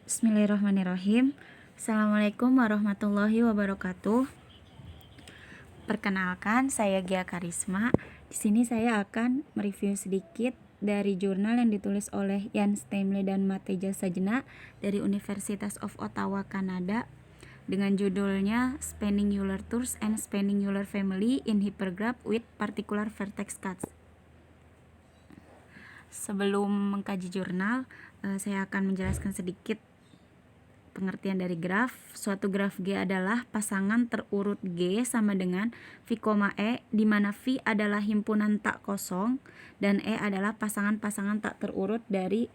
Bismillahirrahmanirrahim. Assalamualaikum warahmatullahi wabarakatuh. Perkenalkan, saya Gia Karisma. Di sini saya akan mereview sedikit dari jurnal yang ditulis oleh Ian Stamley dan Mateja Sajna dari University of Ottawa, Kanada, dengan judulnya Spanning Euler Tours and Spanning Euler Family in Hypergraph with Particular Vertex Cuts. Sebelum mengkaji jurnal, saya akan menjelaskan sedikit pengertian dari graf. Suatu graf G adalah pasangan terurut G sama dengan V, E, di mana V adalah himpunan tak kosong dan E adalah pasangan-pasangan tak terurut dari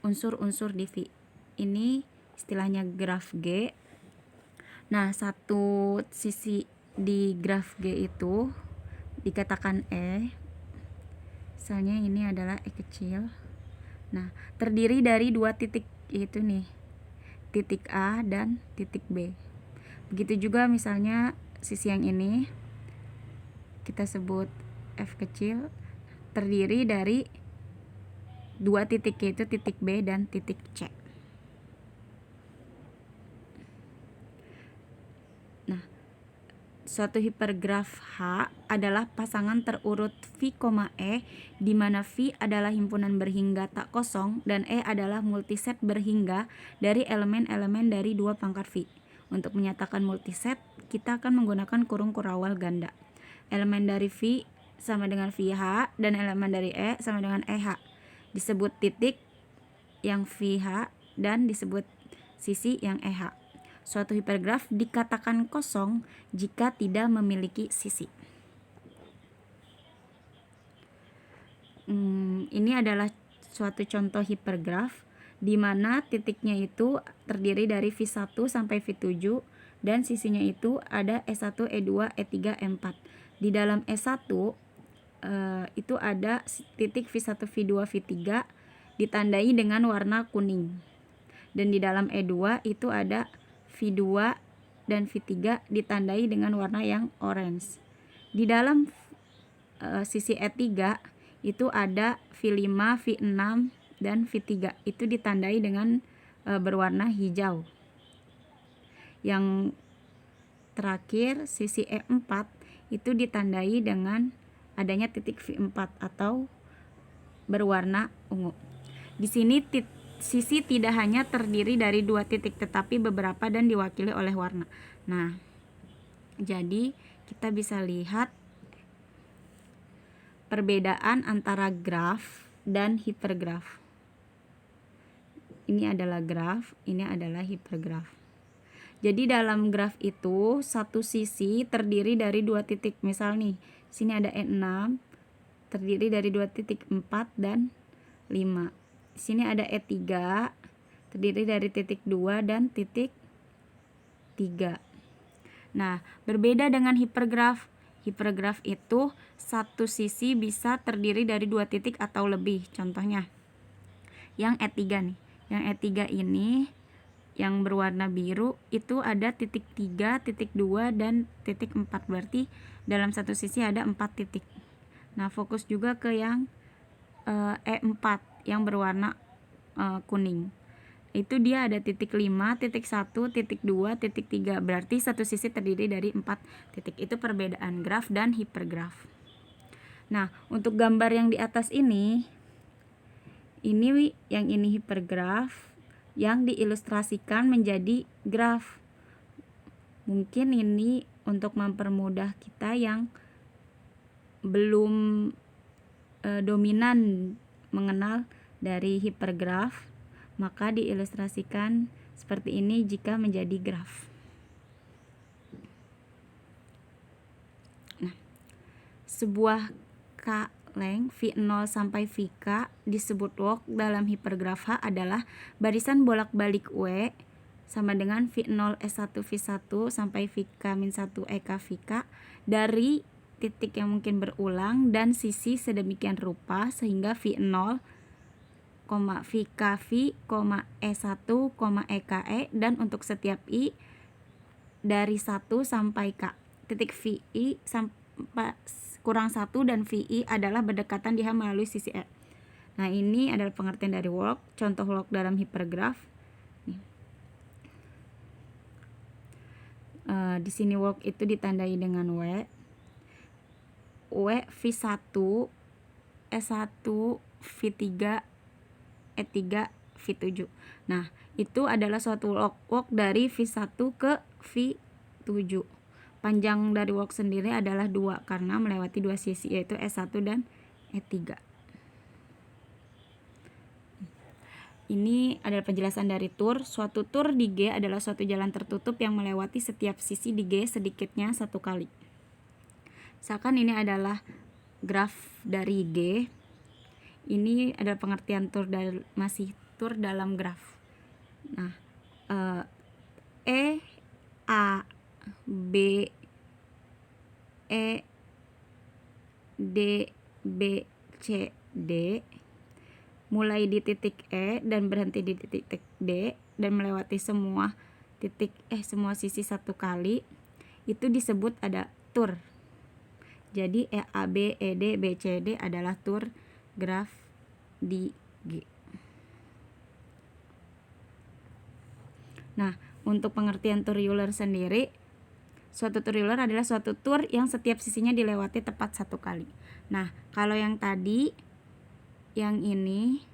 unsur-unsur di V. Ini istilahnya graf G. Nah, satu sisi di graf G itu dikatakan E. Misalnya ini adalah E kecil. Nah, terdiri dari dua titik, yaitu nih, titik A dan titik B. Begitu juga misalnya sisi yang ini kita sebut F kecil, terdiri dari dua titik, yaitu titik B dan titik C. Nah, suatu hipergraf H adalah pasangan terurut V, E, di mana V adalah himpunan berhingga tak kosong dan E adalah multiset berhingga dari elemen-elemen dari dua pangkat V. Untuk menyatakan multiset, kita akan menggunakan kurung kurawal ganda. Elemen dari V sama dengan VH dan elemen dari E sama dengan EH. Disebut titik yang VH dan disebut sisi yang EH. Suatu hipergraf dikatakan kosong jika tidak memiliki sisi. Ini adalah suatu contoh hipergraf di mana titiknya itu terdiri dari V1 sampai V7 dan sisinya itu ada E1, E2, E3, E4. Di dalam E1 itu ada titik V1, V2, V3 ditandai dengan warna kuning. Dan di dalam E2 itu ada V2 dan V3 ditandai dengan warna yang orange. Di dalam sisi E3 itu ada V5, V6 dan V3 itu ditandai dengan berwarna hijau. Yang terakhir sisi E4 itu ditandai dengan adanya titik V4 atau berwarna ungu. Di sini sisi tidak hanya terdiri dari dua titik tetapi beberapa dan diwakili oleh warna. Nah, jadi kita bisa lihat perbedaan antara graf dan hipergraf. Ini adalah graf, ini adalah hipergraf. Jadi dalam graf itu satu sisi terdiri dari dua titik. Misal nih, sini ada E6 terdiri dari dua titik 4 dan 5. Di sini ada E3 terdiri dari titik 2 dan titik 3. Nah, berbeda dengan hipergraf. Hipergraf itu satu sisi bisa terdiri dari dua titik atau lebih. Contohnya yang E3 nih. Yang E3 ini yang berwarna biru itu ada titik 3, titik 2 dan titik 4. Berarti dalam satu sisi ada 4 titik. Nah, fokus juga ke yang E4 yang berwarna kuning. Itu dia ada titik 5, titik 1, titik 2, titik 3. Berarti satu sisi terdiri dari 4 titik. Itu perbedaan graf dan hipergraf. Nah, untuk gambar yang di atas ini yang ini hipergraf yang diilustrasikan menjadi graf. Mungkin ini untuk mempermudah kita yang belum dominan mengenal dari hipergraf, maka diilustrasikan seperti ini jika menjadi graf. Nah, sebuah K-length V0 sampai Vk disebut walk dalam hipergraf H adalah barisan bolak-balik W sama dengan V0 S1 V1 sampai Vk-1 EK Vk dari titik yang mungkin berulang dan sisi sedemikian rupa sehingga V0, VK V, E1, EKE dan untuk setiap I dari 1 sampai K. Titik VI sampai kurang 1 dan VI adalah berdekatan di H melalui sisi E. Nah, ini adalah pengertian dari walk, contoh walk dalam hipergraf. Nih. Di sini work itu ditandai dengan W V1 S1 V3 E3 V7. Nah, itu adalah suatu work dari V1 ke V7. Panjang dari work sendiri adalah 2 karena melewati 2 sisi, yaitu S1 dan E3. Ini adalah penjelasan dari tur. Suatu tur di G adalah suatu jalan tertutup yang melewati setiap sisi di G sedikitnya 1 kali. Misalkan ini adalah graf dari G. Ini adalah pengertian tur dari masih tur dalam graf. Nah, E, A, B, E, D, B, C, D mulai di titik E dan berhenti di titik D dan melewati semua sisi 1 kali, itu disebut ada tur. Jadi E, A, B, E, D, B, C, D adalah tur graf di G. Nah, untuk pengertian tur Euler sendiri, suatu tur Euler adalah suatu tur yang setiap sisinya dilewati tepat 1 kali. Nah, kalau yang tadi, yang ini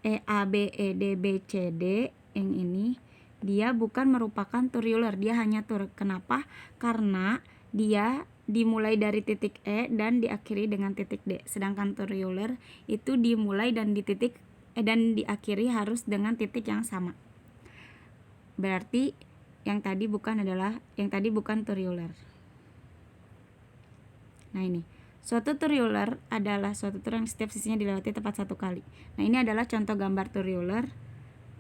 E, A, B, E, D, B, C, D, yang ini dia bukan merupakan tur Euler, dia hanya tur. Kenapa? Karena dia dimulai dari titik E dan diakhiri dengan titik D. Sedangkan tur Euler itu dimulai dan diakhiri harus dengan titik yang sama. Berarti yang tadi bukan tur Euler. Nah, ini suatu tur Euler adalah suatu tur yang setiap sisinya dilewati tepat 1 kali. Nah, ini adalah contoh gambar tur Euler.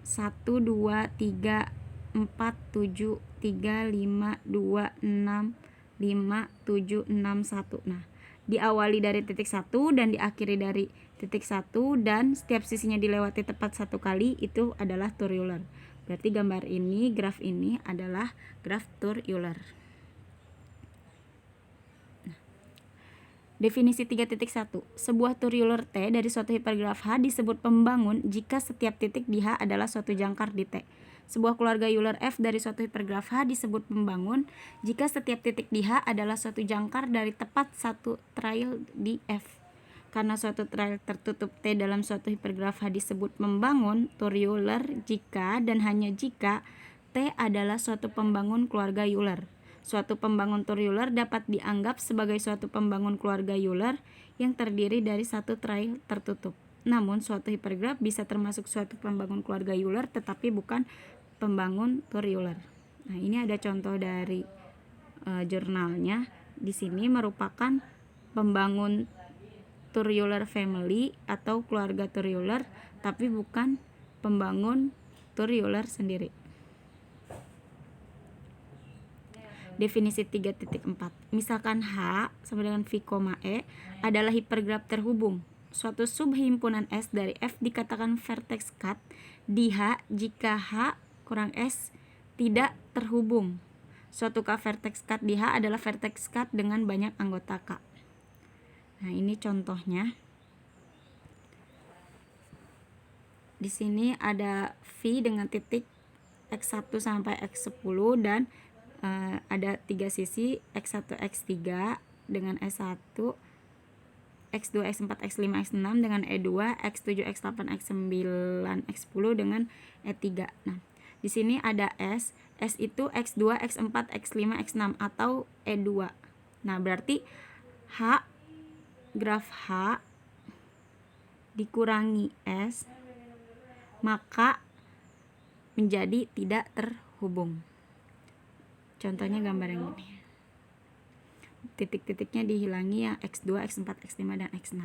1, 2, 3, 4, 7, 3, 5, 2, 6, 5, 7, 6, 1. Nah, diawali dari titik 1 dan diakhiri dari titik 1 dan setiap sisinya dilewati tepat 1 kali, itu adalah tur Euler. Berarti gambar ini, graf ini adalah graf tur Euler. Definisi 3.1. Sebuah tur Euler T dari suatu hipergraf H disebut pembangun jika setiap titik di H adalah suatu jangkar di T. Sebuah keluarga Euler F dari suatu hipergraf H disebut pembangun jika setiap titik di H adalah suatu jangkar dari tepat satu trail di F. Karena suatu trail tertutup T dalam suatu hipergraf H disebut membangun tur Euler jika dan hanya jika T adalah suatu pembangun keluarga Euler. Suatu pembangun tur Euler dapat dianggap sebagai suatu pembangun keluarga Euler yang terdiri dari satu trail tertutup. Namun suatu hipergraf bisa termasuk suatu pembangun keluarga Euler tetapi bukan pembangun tur Euler. Nah, ini ada contoh dari jurnalnya. Di sini merupakan pembangun tur Euler family atau keluarga tur Euler, tapi bukan pembangun tur Euler sendiri. Definisi 3.4. Misalkan H sama dengan V, E adalah hipergraf terhubung. Suatu subhimpunan S dari F dikatakan vertex cut di H jika H kurang S tidak terhubung. Suatu K vertex cut di H adalah vertex cut dengan banyak anggota K. Nah, ini contohnya. Di sini ada V dengan titik X1 sampai X10 dan ada 3 sisi X1, X3 dengan S1, X2, X4, X5, X6 dengan E2, X7, X8, X9, X10 dengan E3. Nah, di sini ada S itu X2, X4, X5, X6 atau E2. Nah, berarti H, graf H dikurangi S, maka menjadi tidak terhubung. Contohnya gambar yang ini. Titik-titiknya dihilangi yang X2, X4, X5, dan X6.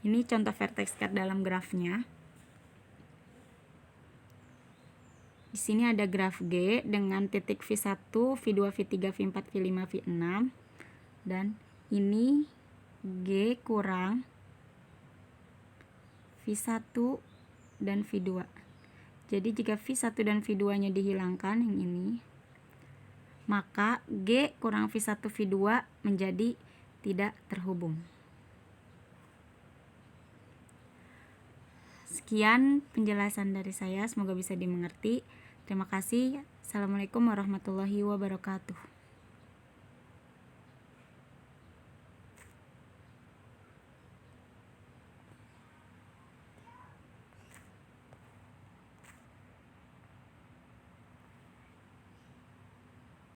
Ini contoh vertex cut dalam grafnya. Di sini ada graf G dengan titik V1, V2, V3, V4, V5, V6. Dan ini G kurang V1 dan V2. Jadi jika V1 dan V2 nya dihilangkan yang ini, maka G kurang V1 V2 menjadi tidak terhubung. Sekian penjelasan dari saya, semoga bisa dimengerti. Terima kasih. Assalamualaikum warahmatullahi wabarakatuh.